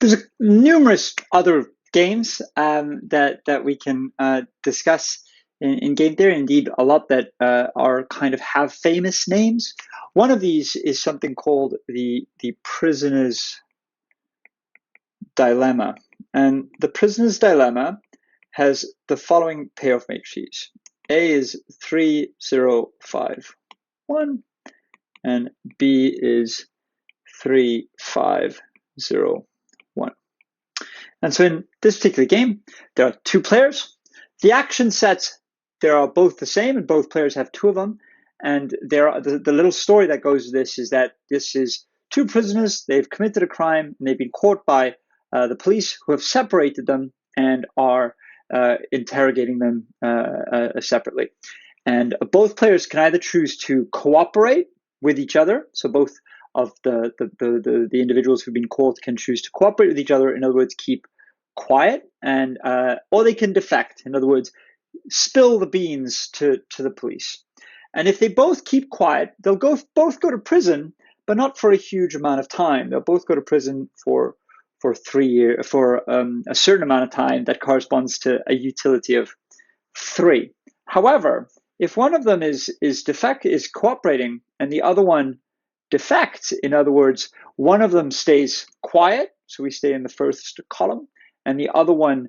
There's numerous other games that we can discuss in game theory. Indeed, a lot that are kind of have famous names. One of these is something called the prisoner's dilemma, and the prisoner's dilemma has the following payoff matrices. A is 3, 0, 5, 1, and B is 3, 5, 0, 1. And so in this particular game, there are two players. The action sets, they are both the same, and both players have two of them. And the little story that goes with this is that this is two prisoners. They've committed a crime, and they've been caught by the police, who have separated them and are interrogating them separately. And both players can either choose to cooperate with each other. So both of the individuals who've been caught can choose to cooperate with each other. In other words, keep quiet, and or they can defect. In other words, spill the beans to the police. And if they both keep quiet, they'll both go to prison, but not for a huge amount of time. They'll both go to prison for 3 years, for a certain amount of time that corresponds to a utility of 3. However, if one of them is cooperating and the other one defects, in other words, one of them stays quiet, so we stay in the first column, and the other one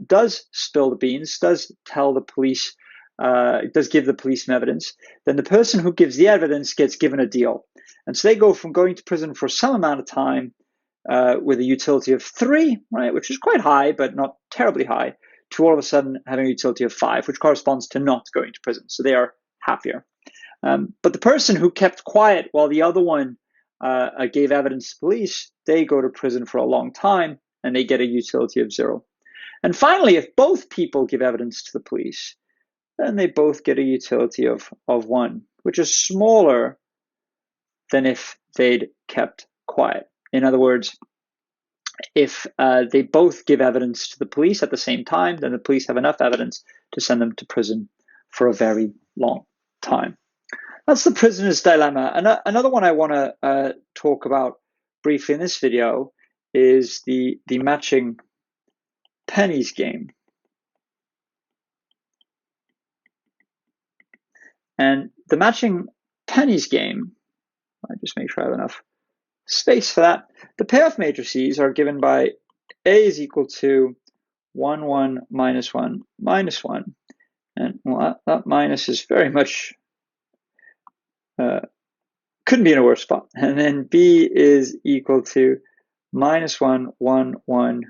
does spill the beans, does tell the police, does give the police some evidence, then the person who gives the evidence gets given a deal. And so they go from going to prison for some amount of time with a utility of 3, right, which is quite high, but not terribly high, to all of a sudden having a utility of 5, which corresponds to not going to prison. So they are happier. But the person who kept quiet while the other one gave evidence to police, they go to prison for a long time, and they get a utility of 0. And finally, if both people give evidence to the police, then they both get a utility of 1, which is smaller than if they'd kept quiet. In other words, if they both give evidence to the police at the same time, then the police have enough evidence to send them to prison for a very long time. That's the prisoner's dilemma. Another one I want to talk about briefly in this video is the matching pennies game. And the matching pennies game, I just make sure I have enough space for that. The payoff matrices are given by A is equal to 1, 1, minus 1, minus 1. And well, that minus is very much, couldn't be in a worse spot. And then B is equal to minus 1, 1, 1,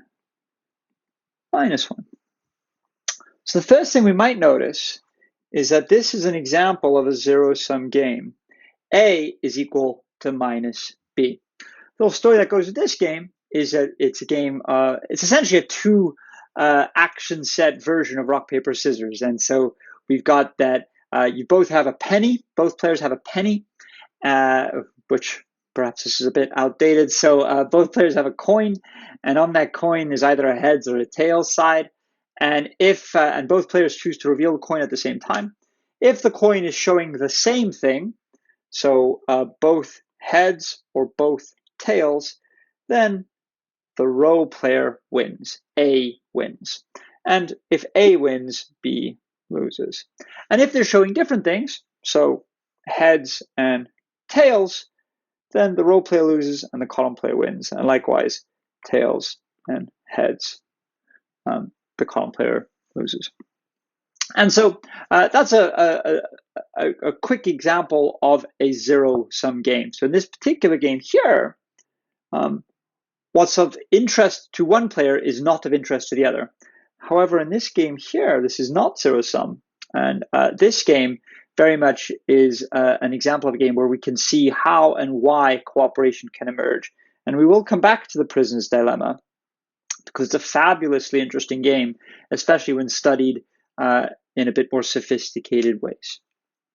minus 1. So the first thing we might notice is that this is an example of a zero-sum game. A is equal to minus B. The little story that goes with this game is that it's a game, it's essentially a 2 action set version of rock, paper, scissors. And so we've got that you both have a penny, both players have a penny, which perhaps this is a bit outdated. So both players have a coin, and on that coin is either a heads or a tails side. And if and both players choose to reveal the coin at the same time. If the coin is showing the same thing, so both heads or both tails, then the row player wins. A wins. And if A wins, B loses. And if they're showing different things, so heads and tails, then the row player loses and the column player wins. And likewise, tails and heads, the column player loses. And so that's a quick example of a zero-sum game. So in this particular game here, what's of interest to one player is not of interest to the other. However, in this game here, this is not zero-sum. And this game very much is an example of a game where we can see how and why cooperation can emerge. And we will come back to the prisoner's dilemma, because it's a fabulously interesting game, especially when studied in a bit more sophisticated ways.